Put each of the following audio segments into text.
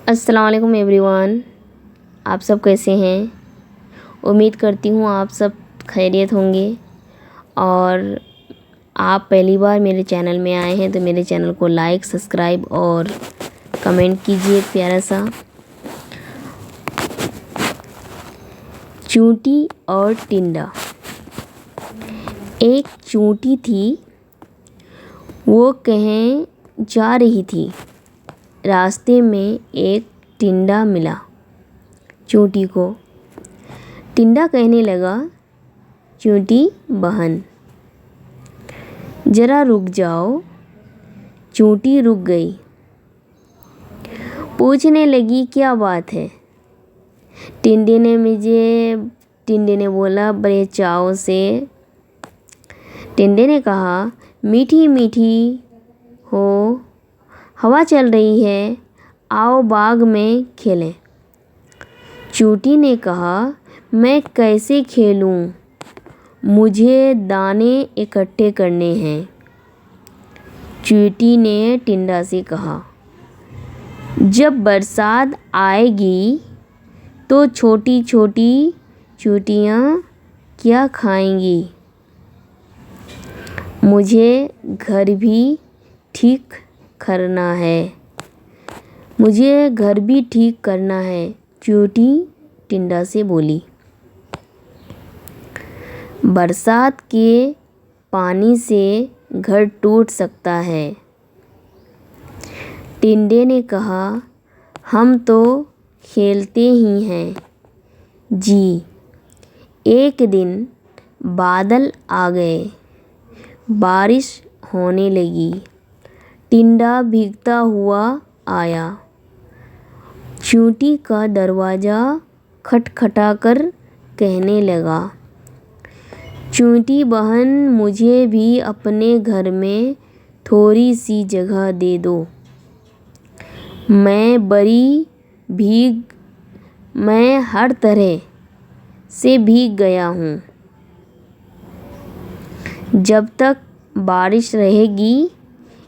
अस्सलाम वालेकुम एवरीवन, आप सब कैसे हैं। उम्मीद करती हूँ आप सब खैरियत होंगे। और आप पहली बार मेरे चैनल में आए हैं तो मेरे चैनल को लाइक, सब्सक्राइब और कमेंट कीजिए। प्यारा सा चूंटी और टिंडा। एक चूंटी थी, वो कहीं जा रही थी। रास्ते में एक टिंडा मिला चूंटी को। टिंडा कहने लगा, चूंटी बहन ज़रा रुक जाओ। चूंटी रुक गई। पूछने लगी, क्या बात है। टिंडे ने बोला बड़े चाव से। टिंडे ने कहा, मीठी मीठी हो हवा चल रही है, आओ बाग में खेलें। चूंटी ने कहा, मैं कैसे खेलूं, मुझे दाने इकट्ठे करने हैं। चूंटी ने टिंडा से कहा, जब बरसात आएगी तो छोटी छोटी चूंटियाँ क्या खाएंगी। मुझे घर भी ठीक करना है। चूंटी टिंडा से बोली, बरसात के पानी से घर टूट सकता है। टिंडे ने कहा, हम तो खेलते ही हैं जी। एक दिन बादल आ गए, बारिश होने लगी। टिंडा भीगता हुआ आया। चूंटी का दरवाज़ा खटखटाकर कहने लगा, चूंटी बहन मुझे भी अपने घर में थोड़ी सी जगह दे दो। मैं हर तरह से भीग गया हूँ। जब तक बारिश रहेगी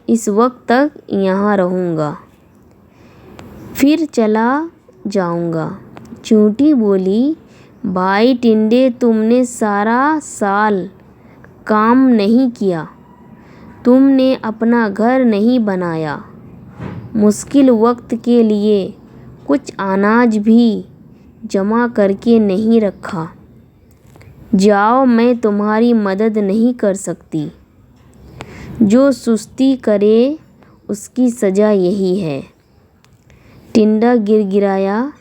इस वक्त तक यहाँ रहूँगा, फिर चला जाऊँगा। चूंटी बोली, भाई टिंडे तुमने सारा साल काम नहीं किया, तुमने अपना घर नहीं बनाया, मुश्किल वक्त के लिए कुछ अनाज भी जमा करके नहीं रखा। जाओ, मैं तुम्हारी मदद नहीं कर सकती। जो सुस्ती करे उसकी सज़ा यही है। टिंडा गिड़गिड़ाया,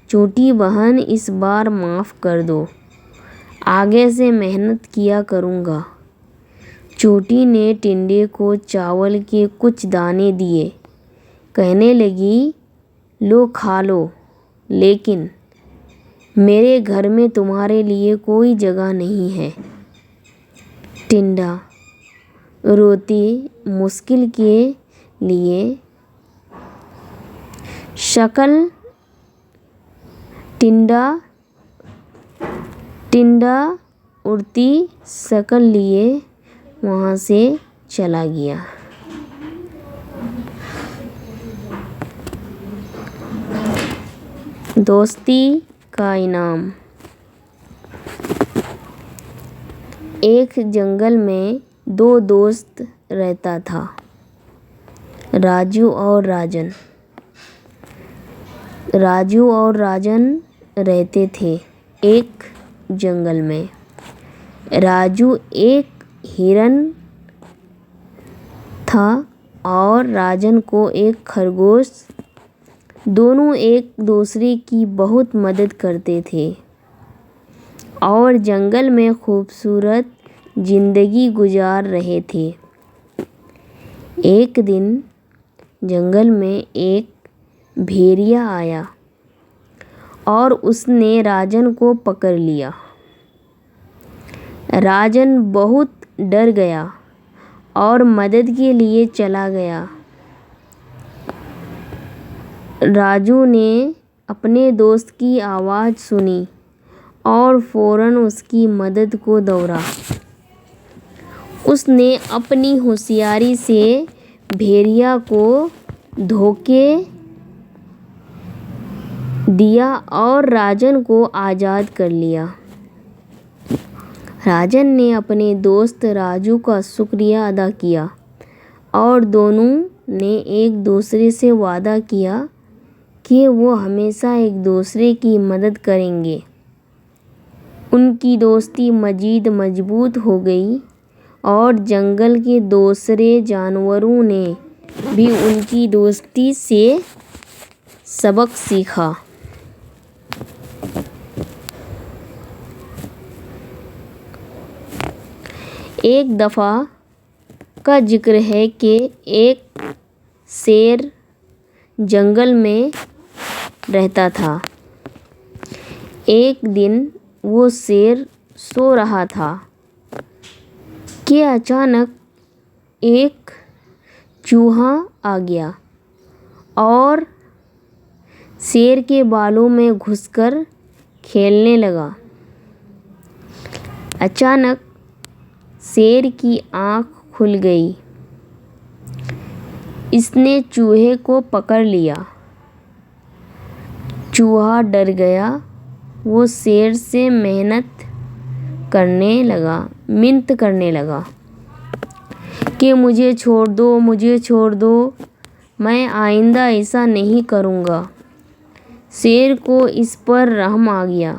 चूंटी बहन इस बार माफ़ कर दो, आगे से मेहनत किया करूँगा। चूंटी ने टिंडे को चावल के कुछ दाने दिए। कहने लगी, लो खा लो, लेकिन मेरे घर में तुम्हारे लिए कोई जगह नहीं है। टिंडा रोती मुश्किल के लिए टिंडा उड़ती शक्ल लिए वहाँ से चला गया। दोस्ती का इनाम। एक जंगल में दो दोस्त रहता था, राजू और राजन। राजू और राजन रहते थे एक जंगल में। राजू एक हिरन था और राजन को एक खरगोश। दोनों एक दूसरे की बहुत मदद करते थे और जंगल में खूबसूरत जिंदगी गुजार रहे थे। एक दिन जंगल में एक भेड़िया आया और उसने राजन को पकड़ लिया। राजन बहुत डर गया और मदद के लिए चला गया। राजू ने अपने दोस्त की आवाज़ सुनी और फ़ौरन उसकी मदद को दौड़ा। उसने अपनी होशियारी से भेड़िया को धोखे دیا اور راجن کو آزاد کر لیا۔ راجن نے اپنے دوست راجو کا شکریہ ادا کیا اور دونوں نے ایک دوسرے سے وعدہ کیا کہ وہ ہمیشہ ایک دوسرے کی مدد کریں گے۔ ان کی دوستی مزید مضبوط ہو گئی اور جنگل کے دوسرے جانوروں نے بھی ان کی دوستی سے سبق سیکھا۔ ایک دفعہ کا ذکر ہے کہ ایک شیر جنگل میں رہتا تھا۔ ایک دن وہ شیر سو رہا تھا کہ اچانک ایک چوہا آ گیا اور شیر کے بالوں میں گھس کر کھیلنے لگا۔ اچانک شیر کی آنکھ کھل گئی۔ اس نے چوہے کو پکڑ لیا۔ چوہا ڈر گیا۔ وہ شیر سے منت کرنے لگا کہ مجھے چھوڑ دو، میں آئندہ ایسا نہیں کروں گا۔ شیر کو اس پر رحم آ گیا۔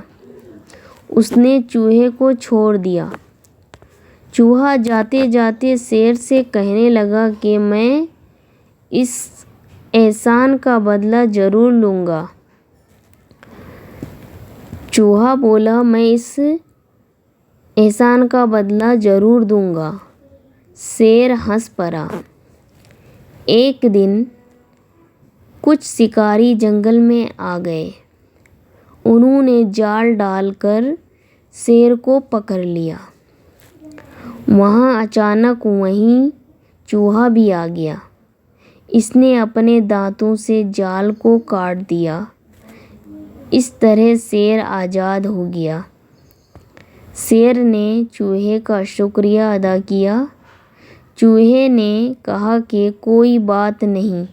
اس نے چوہے کو چھوڑ دیا۔ چوہا جاتے جاتے شیر سے کہنے لگا کہ میں اس احسان کا بدلہ ضرور لوں گا۔ چوہا بولا، میں اس احسان کا بدلہ ضرور دوں گا۔ شیر ہنس پڑا۔ ایک دن کچھ شکاری جنگل میں آ گئے۔ انہوں نے جال ڈال کر شیر کو پکڑ لیا۔ وہاں اچانک وہیں چوہا بھی آ گیا۔ اس نے اپنے دانتوں سے جال کو کاٹ دیا۔ اس طرح شیر آزاد ہو گیا۔ شیر نے چوہے کا شکریہ ادا کیا۔ چوہے نے کہا کہ کوئی بات نہیں،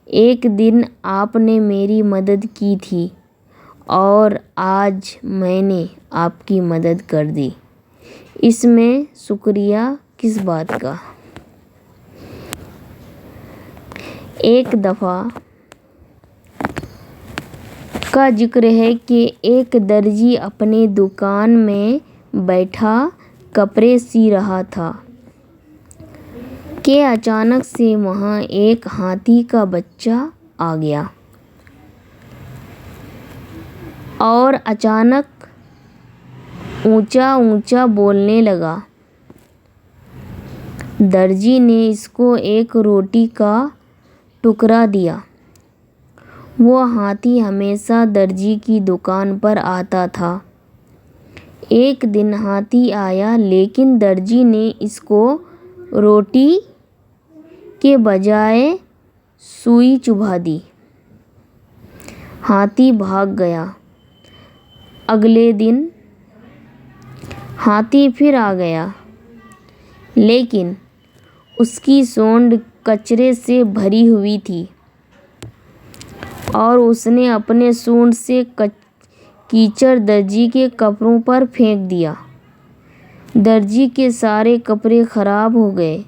ایک دن آپ نے میری مدد کی تھی اور آج میں نے آپ کی مدد کر دی، اس میں شکریہ کس بات کا۔ ایک دفعہ کا ذکر ہے کہ ایک درزی اپنی دکان میں بیٹھا کپڑے سی رہا تھا کہ اچانک سے وہاں ایک ہاتھی کا بچہ آ گیا اور اچانک اونچا اونچا بولنے لگا۔ درزی نے اس کو ایک روٹی کا ٹکڑا دیا۔ وہ ہاتھی ہمیشہ درزی کی دکان پر آتا تھا۔ ایک دن ہاتھی آیا لیکن درزی نے اس کو روٹی کے بجائے سوئی چبھا دی۔ ہاتھی بھاگ گیا۔ اگلے دن ہاتھی پھر آ گیا لیکن اس کی سونڈ کچرے سے بھری ہوئی تھی اور اس نے اپنے سونڈ سے کیچڑ درزی کے کپڑوں پر پھینک دیا۔ درزی کے سارے کپڑے خراب ہو گئے۔